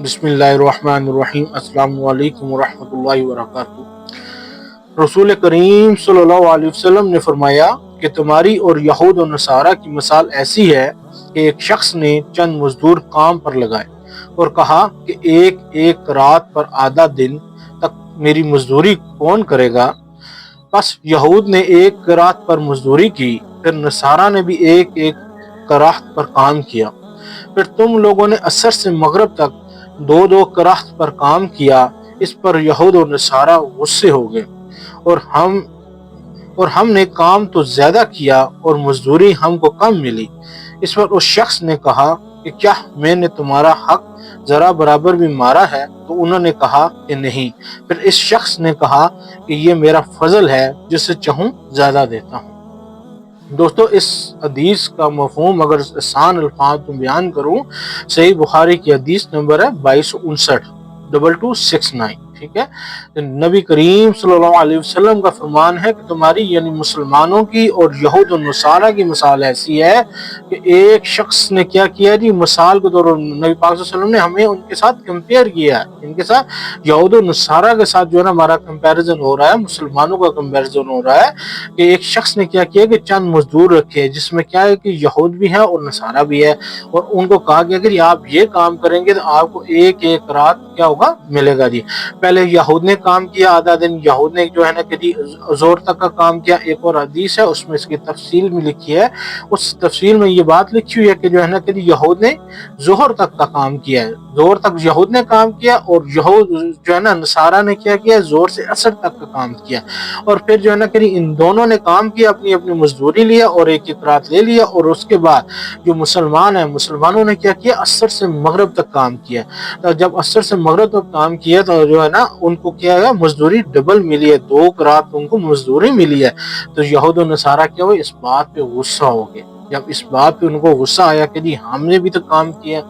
بسم اللہ الرحمن الرحیم۔ السلام علیکم ورحمۃ اللہ وبرکاتہ۔ رسول کریم صلی اللہ علیہ وسلم نے فرمایا کہ تمہاری اور یہود و نصارہ کی مثال ایسی ہے کہ ایک شخص نے چند مزدور کام پر لگائے اور کہا کہ ایک ایک رات پر آدھا دن تک میری مزدوری کون کرے گا؟ بس یہود نے ایک رات پر مزدوری کی، پھر نصارہ نے بھی ایک ایک رات پر کام کیا، پھر تم لوگوں نے عصر سے مغرب تک دو دو کراہت پر کام کیا۔ اس پر یہود و نصارہ غصے ہو گئے اور ہم نے کام تو زیادہ کیا اور مزدوری ہم کو کم ملی۔ اس پر اس شخص نے کہا کہ کیا میں نے تمہارا حق ذرا برابر بھی مارا ہے؟ تو انہوں نے کہا کہ نہیں۔ پھر اس شخص نے کہا کہ یہ میرا فضل ہے، جس سے چاہوں زیادہ دیتا ہوں۔ دوستو، اس حدیث کا مفہوم اگر آسان الفاظ میں بیان کروں، صحیح بخاری کی حدیث نمبر ہے 2259 2269، ٹھیک ہے۔ نبی کریم صلی اللہ علیہ وسلم کا فرمان ہے کہ تمہاری یعنی مسلمانوں کی اور یہود و نصارہ کی مثال ایسی ہے کہ ایک شخص نے کیا کیا جی، مثال کے طور پر نبی پاک صلی اللہ علیہ وسلم نے ہمیں ان کے ساتھ کمپیئر کیا ہے، ان کے ساتھ یہود و نصارہ کے ساتھ جو ہے نا ہمارا کمپیریزن ہو رہا ہے، مسلمانوں کا کمپیریزن ہو رہا ہے کہ ایک شخص نے کیا کیا کہ چند مزدور رکھے، جس میں کیا ہے کہ یہود بھی ہے اور نصارہ بھی ہے، اور ان کو کہا گیا کہ آپ یہ کام کریں گے تو آپ کو ایک ایک رات کیا ہوگا ملے گا جی۔ پہلے یہود نے کام کیا آدھا دن، یہود نے جو ہے نا کہ جی زور تک کا کام کیا۔ ایک اور حدیث ہے، اس میں اس کی تفصیل میں لکھی ہے، اس تفصیل میں یہ بات لکھی ہوئی ہے کہ جو ہے نا کہ یہود نے ظہر تک کا کام کیا ہے، زور تک یہود نے کام کیا، اور یہود جو ہے نا نصارہ نے کیا کیا، زور سے عصر تک کا کام کیا۔ اور پھر جو ہے نا کہ ان دونوں نے کام کیا، اپنی اپنی مزدوری لیا اور ایک ایک رات لے لیا، اور اس کے بعد جو مسلمان ہیں، مسلمانوں نے کیا کیا، عصر سے مغرب تک کام کیا۔ تو جب عصر سے مغرب تک کام کیا تو جو ہے نا ان کو کیا ہے، مزدوری ڈبل ملی ہے، 2 رات ان کو مزدوری ملی ہے۔ تو یہود و نصارہ کیا ہوئے، اس بات پہ غصہ ہو گئے۔ جب اس بات پہ ان کو غصہ آیا کہ جی ہم نے بھی تو کام کیا،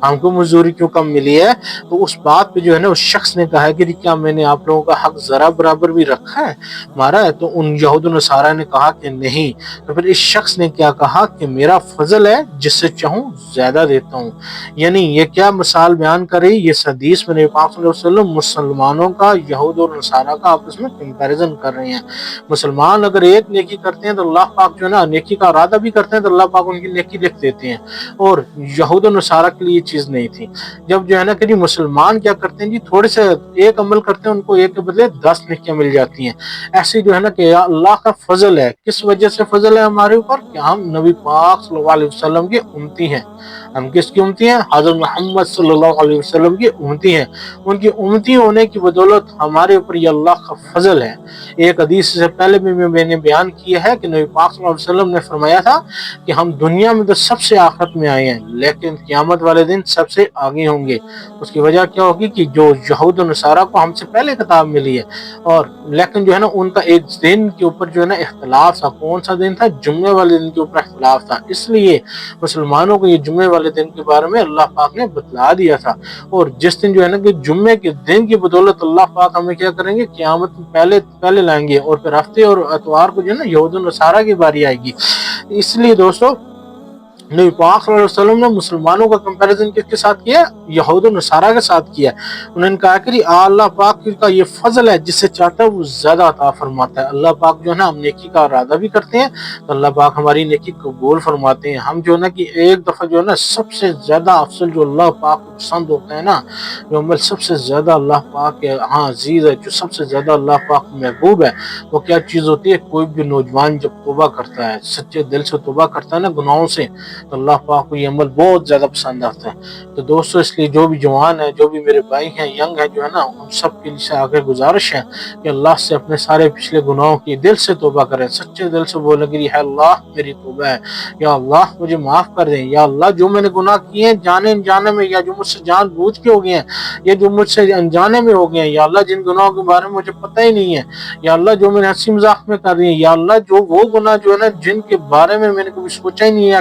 ہم کو مزدوری کیوں کم ملی ہے، تو اس بات پہ جو ہے نا اس شخص نے کہا کہ کیا میں نے آپ لوگوں کا حق ذرا برابر بھی رکھا ہے، مارا ہے؟ تو ان یہود و نصارہ نے کہا کہ نہیں۔ تو پھر اس شخص نے کیا کہا کہ میرا فضل ہے، جس سے چاہوں زیادہ دیتا ہوں۔ یعنی یہ کیا مثال بیان کر رہی، یہ حدیث میں نبی پاک صلی اللہ علیہ وسلم مسلمانوں کا یہود اور نصارہ کا آپس میں کمپیریزن کر رہے ہیں۔ مسلمان اگر ایک نیکی کرتے ہیں تو اللہ پاک جو ہے نا نیکی کا ارادہ بھی کرتے ہیں تو اللہ پاک ان کی نیکی لکھ دیتے ہیں، اور یہود و نصارہ کے لیے یہ چیز نہیں تھی۔ جب جو ہے نا کہ مسلمان کیا کرتے ہیں جی، تھوڑے سے ایک عمل کرتے ہیں، ان کو ایک کے بدلے 10 نیکیاں مل جاتی ہیں۔ ایسے جو ہے نا کہ اللہ کا فضل ہے۔ کس وجہ سے فضل ہے ہمارے اوپر؟ کہ ہم نبی پاک صلی اللہ علیہ وسلم کے امتی ہیں۔ ہم کس کی امتی ہیں؟ حضرت محمد صلی اللہ علیہ وسلم کی امتی ہیں۔ ان کی امتی ہونے کی بدولت ہمارے اوپر یہ اللہ کا فضل ہے۔ ایک حدیث سے پہلے بھی میں نے بیان کیا ہے کہ نبی پاک صلی اللہ علیہ وسلم نے فرمایا تھا کہ ہم دنیا میں تو سب سے آخرت میں آئے ہیں، لیکن قیامت والے دن سب سے آگے ہوں گے۔ اس کی وجہ کیا ہوگی کہ جو یہود و نصارہ کو ہم سے پہلے کتاب ملی ہے، اور لیکن جو ہے نا ان کا ایک دن کے اوپر جو ہے نا اختلاف تھا۔ کون سا دن تھا؟ جمعے والے دن کے اوپر اختلاف تھا۔ اس لیے مسلمانوں کو یہ جمعے والے دن کے بارے میں اللہ پاک نے بتلا دیا تھا، اور جس دن جو ہے نا کہ جمعے کے دن کی بدولت اللہ پاک ہمیں کیا کریں گے، قیامت میں پہلے لائیں گے، اور پھر ہفتے اور اتوار کو جو ہے نا یہود و نصارہ کی باری آئے گی۔ اس لیے دوستو، نبی پاک صلی اللہ علیہ وسلم نے مسلمانوں کا کمپیریزن کس کے ساتھ کیا؟ یہود و نصارہ کے ساتھ کیا۔ انہوں نے کہا کہ اللہ پاک کا یہ فضل ہے، جس سے چاہتا ہے وہ زیادہ عطا فرماتا ہے۔ اللہ پاک جو ہے نا ہم نیکی کا ارادہ بھی کرتے ہیں تو اللہ پاک ہماری نیکی قبول فرماتے ہیں۔ ہم جو ہے نا کہ ایک دفعہ جو ہے نا سب سے زیادہ افضل جو اللہ پاک کو پسند ہوتا ہے نا، جو عمل سب سے زیادہ اللہ پاک کے ہاں عزیز ہے، جو سب سے زیادہ اللہ پاک کو محبوب ہے، وہ کیا چیز ہوتی ہے؟ کوئی بھی نوجوان جب توبہ کرتا ہے، سچے دل سے توبہ کرتا ہے نا گناہوں سے، تو اللہ پاک کو یہ عمل بہت زیادہ پسند آتا ہے۔ تو دوستو، اس لیے جو بھی جوان ہیں، جو بھی میرے بھائی ہیں، ینگ ہیں جو ہے نا، ان سب کے لیے آگے گزارش ہے کہ اللہ سے اپنے سارے پچھلے گناہوں کی دل سے توبہ کریں، سچے دل سے بولیں کہ ہے اللہ میری توبہ ہے، یا اللہ مجھے معاف کر دیں، یا اللہ جو میں نے گناہ کیے ہیں جانے انجانے میں، یا جو مجھ سے جان بوجھ کے ہو گئے ہیں، یا جو مجھ سے انجانے میں ہو گئے ہیں، یا اللہ جن گناہوں کے بارے میں مجھے پتہ ہی نہیں ہے، یا اللہ جو میں نے ہنسی مذاق میں کر رہی ہے، یا اللہ جو وہ گناہ جو ہے نا جن کے بارے میں نے کبھی سوچا ہی نہیں ہے